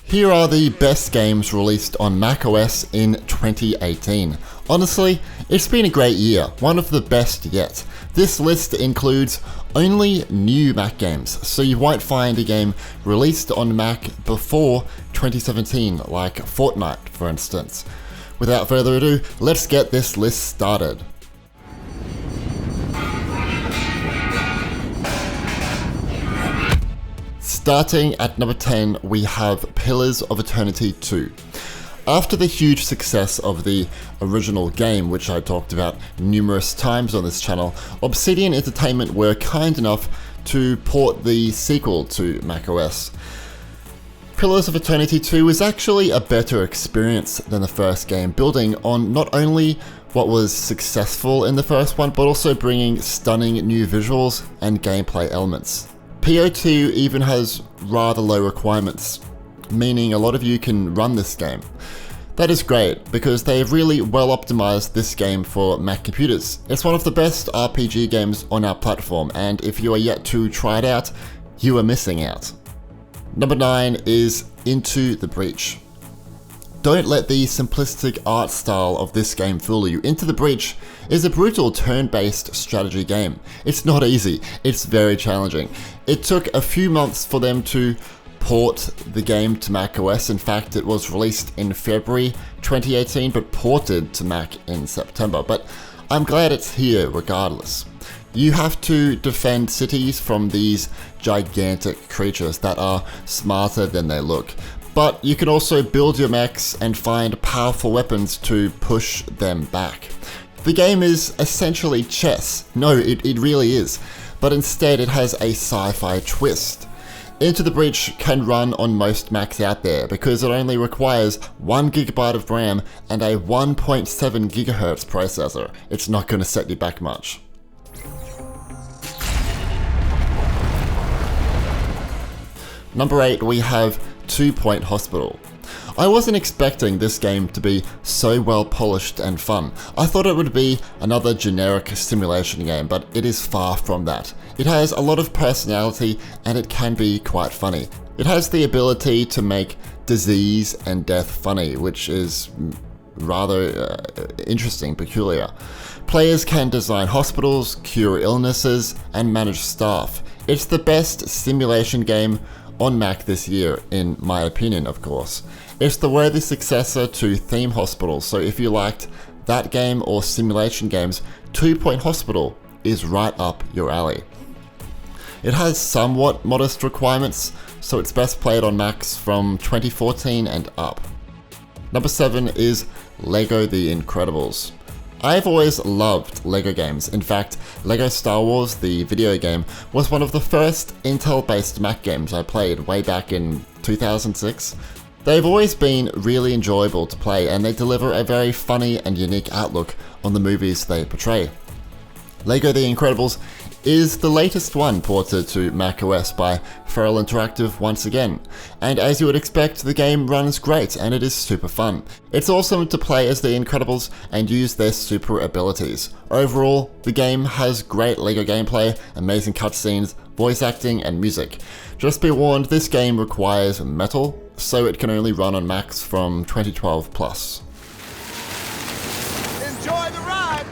Here are the best games released on macOS in 2018. Honestly, it's been a great year, one of the best yet. This list includes only new Mac games, so you won't find a game released on Mac before 2017, like Fortnite, for instance. Without further ado, let's get this list started. Starting at number 10, we have Pillars of Eternity 2. After the huge success of the original game, which I talked about numerous times on this channel, Obsidian Entertainment were kind enough to port the sequel to macOS. Pillars of Eternity 2 was actually a better experience than the first game, building on not only what was successful in the first one, but also bringing stunning new visuals and gameplay elements. PO2 even has rather low requirements, meaning a lot of you can run this game. That is great, because they have really well optimized this game for Mac computers. It's one of the best RPG games on our platform, and if you are yet to try it out, you are missing out. Number 9 is Into the Breach. Don't let the simplistic art style of this game fool you. Into the Breach is a brutal turn-based strategy game. It's not easy, it's very challenging. It took a few months for them to port the game to macOS. In fact, it was released in February 2018, but ported to Mac in September. But I'm glad it's here regardless. You have to defend cities from these gigantic creatures that are smarter than they look. But you can also build your mechs and find powerful weapons to push them back. The game is essentially chess. No, it really is. But instead it has a sci-fi twist. Into the Breach can run on most Macs out there because it only requires 1GB of RAM and a 1.7 GHz processor. It's not going to set you back much. Number 8, we have 2 Point Hospital. I wasn't expecting this game to be so well polished and fun. I thought it would be another generic simulation game, but it is far from that. It has a lot of personality and it can be quite funny. It has the ability to make disease and death funny, which is rather interesting, peculiar. Players can design hospitals, cure illnesses, and manage staff. It's the best simulation game on Mac this year, in my opinion, of course. It's the worthy successor to Theme Hospital, so if you liked that game or simulation games, 2 Point Hospital is right up your alley. It has somewhat modest requirements, so it's best played on Macs from 2014 and up. Number 7 is LEGO The Incredibles. I've always loved LEGO games. In fact, LEGO Star Wars, the video game, was one of the first Intel-based Mac games I played way back in 2006. They've always been really enjoyable to play, and they deliver a very funny and unique outlook on the movies they portray. LEGO The Incredibles is the latest one ported to macOS by Feral Interactive once again, and as you would expect, the game runs great and it is super fun. It's awesome to play as the Incredibles and use their super abilities. Overall, the game has great LEGO gameplay, amazing cutscenes, voice acting, and music. Just be warned, this game requires metal, so it can only run on Macs from 2012 plus. Enjoy the ride!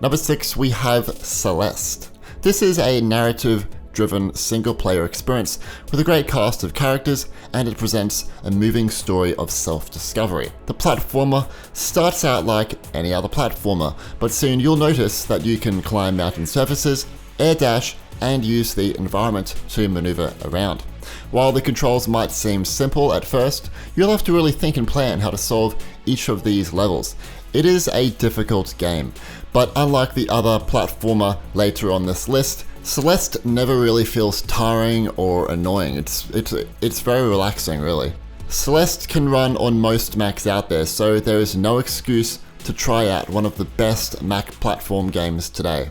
Number 6, we have Celeste. This is a narrative-driven single-player experience with a great cast of characters, and it presents a moving story of self-discovery. The platformer starts out like any other platformer, but soon you'll notice that you can climb mountain surfaces, air dash, and use the environment to maneuver around. While the controls might seem simple at first, you'll have to really think and plan how to solve each of these levels. It is a difficult game, but unlike the other platformer later on this list, Celeste never really feels tiring or annoying. It's very relaxing, really. Celeste can run on most Macs out there, so there is no excuse to try out one of the best Mac platform games today.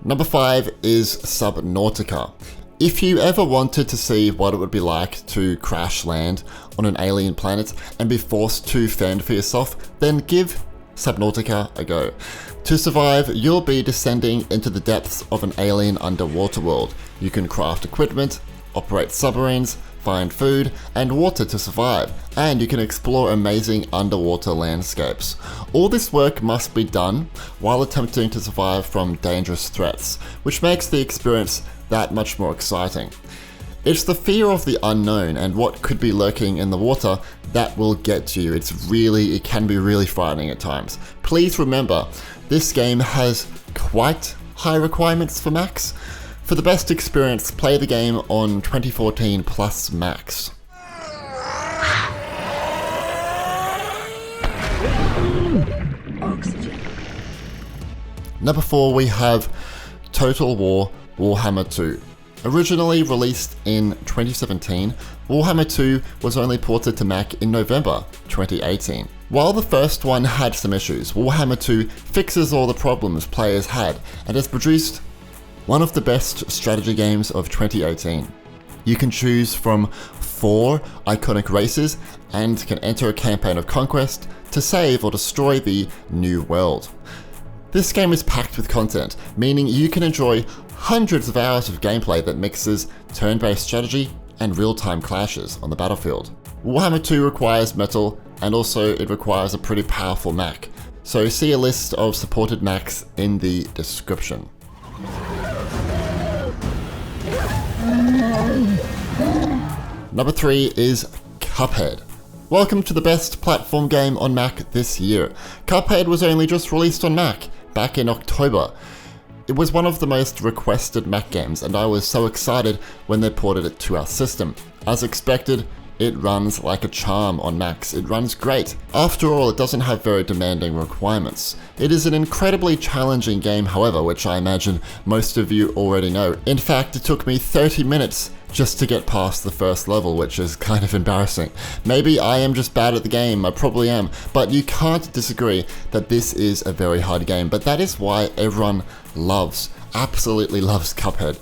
Number 5 is Subnautica. If you ever wanted to see what it would be like to crash land on an alien planet and be forced to fend for yourself, then give Subnautica a go. To survive, you'll be descending into the depths of an alien underwater world. You can craft equipment, operate submarines, find food and water to survive, and you can explore amazing underwater landscapes. All this work must be done while attempting to survive from dangerous threats, which makes the experience that much more exciting. It's the fear of the unknown and what could be lurking in the water that will get to you. It can be really frightening at times. Please remember, this game has quite high requirements for Macs. For the best experience, play the game on 2014 plus Macs. Oxygen. Number 4, we have Total War Warhammer 2. Originally released in 2017, Warhammer 2 was only ported to Mac in November 2018. While the first one had some issues, Warhammer 2 fixes all the problems players had and has produced one of the best strategy games of 2018. You can choose from 4 iconic races and can enter a campaign of conquest to save or destroy the new world. This game is packed with content, meaning you can enjoy hundreds of hours of gameplay that mixes turn-based strategy and real-time clashes on the battlefield. Warhammer 2 requires metal, and also it requires a pretty powerful Mac, so see a list of supported Macs in the description. Number 3 is Cuphead. Welcome to the best platform game on Mac this year. Cuphead was only just released on Mac back in October. It was one of the most requested Mac games, and I was so excited when they ported it to our system. As expected, it runs like a charm on Macs. It runs great. After all, it doesn't have very demanding requirements. It is an incredibly challenging game, however, which I imagine most of you already know. In fact, it took me 30 minutes just to get past the first level, which is kind of embarrassing. Maybe I am just bad at the game, I probably am, but you can't disagree that this is a very hard game, but that is why everyone absolutely loves Cuphead.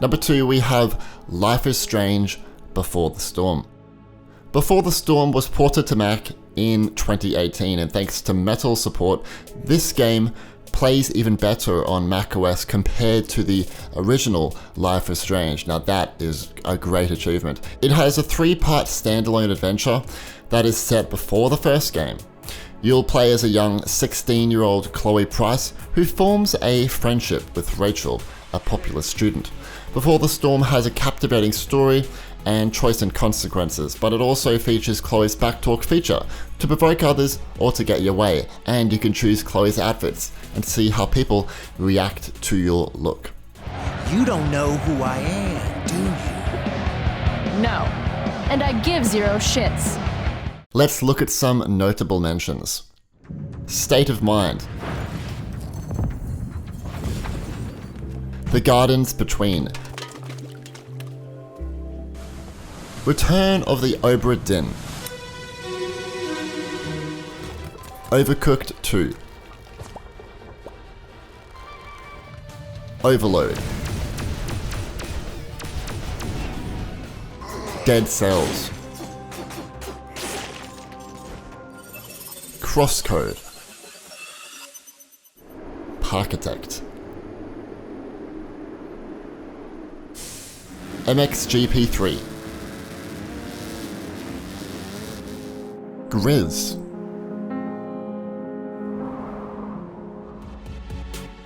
Number 2, we have Life is Strange Before the Storm. Before the Storm was ported to Mac in 2018, and thanks to Metal support, this game plays even better on macOS compared to the original Life is Strange. Now that is a great achievement. It has a 3-part standalone adventure that is set before the first game. You'll play as a young 16-year-old Chloe Price who forms a friendship with Rachel, a popular student. Before the Storm has a captivating story and choice and consequences, but it also features Chloe's backtalk feature to provoke others or to get your way, and you can choose Chloe's outfits and see how people react to your look. You don't know who I am, do you? No. And I give 0 shits. Let's look at some notable mentions. State of Mind. The Gardens Between. Return of the Obra Dinn. Overcooked 2. Overload. Dead Cells. Crosscode. Parkitect. MXGP3. Grizz.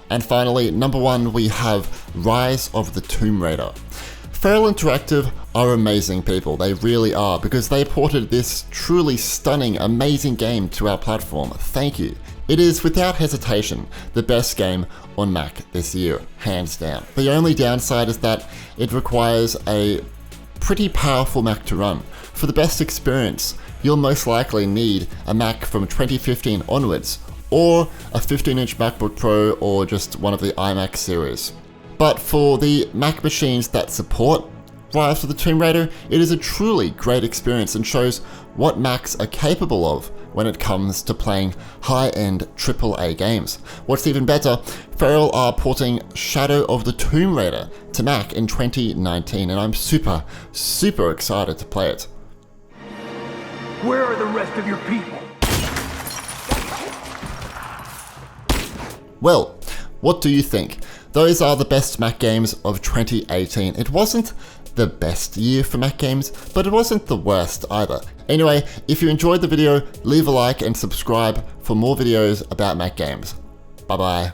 And finally, number 1, we have Rise of the Tomb Raider. Feral Interactive are amazing people, they really are, because they ported this truly stunning, amazing game to our platform. Thank you. It is, without hesitation, the best game on Mac this year, hands down. The only downside is that it requires a pretty powerful Mac to run. For the best experience, you'll most likely need a Mac from 2015 onwards, or a 15-inch MacBook Pro, or just one of the iMac series. But for the Mac machines that support Rise of the Tomb Raider, it is a truly great experience and shows what Macs are capable of when it comes to playing high-end AAA games. What's even better, Feral are porting Shadow of the Tomb Raider to Mac in 2019, and I'm super excited to play it. Where are the rest of your people? Well, what do you think? Those are the best Mac games of 2018. It wasn't the best year for Mac games, but it wasn't the worst either. Anyway, if you enjoyed the video, leave a like and subscribe for more videos about Mac games. Bye bye.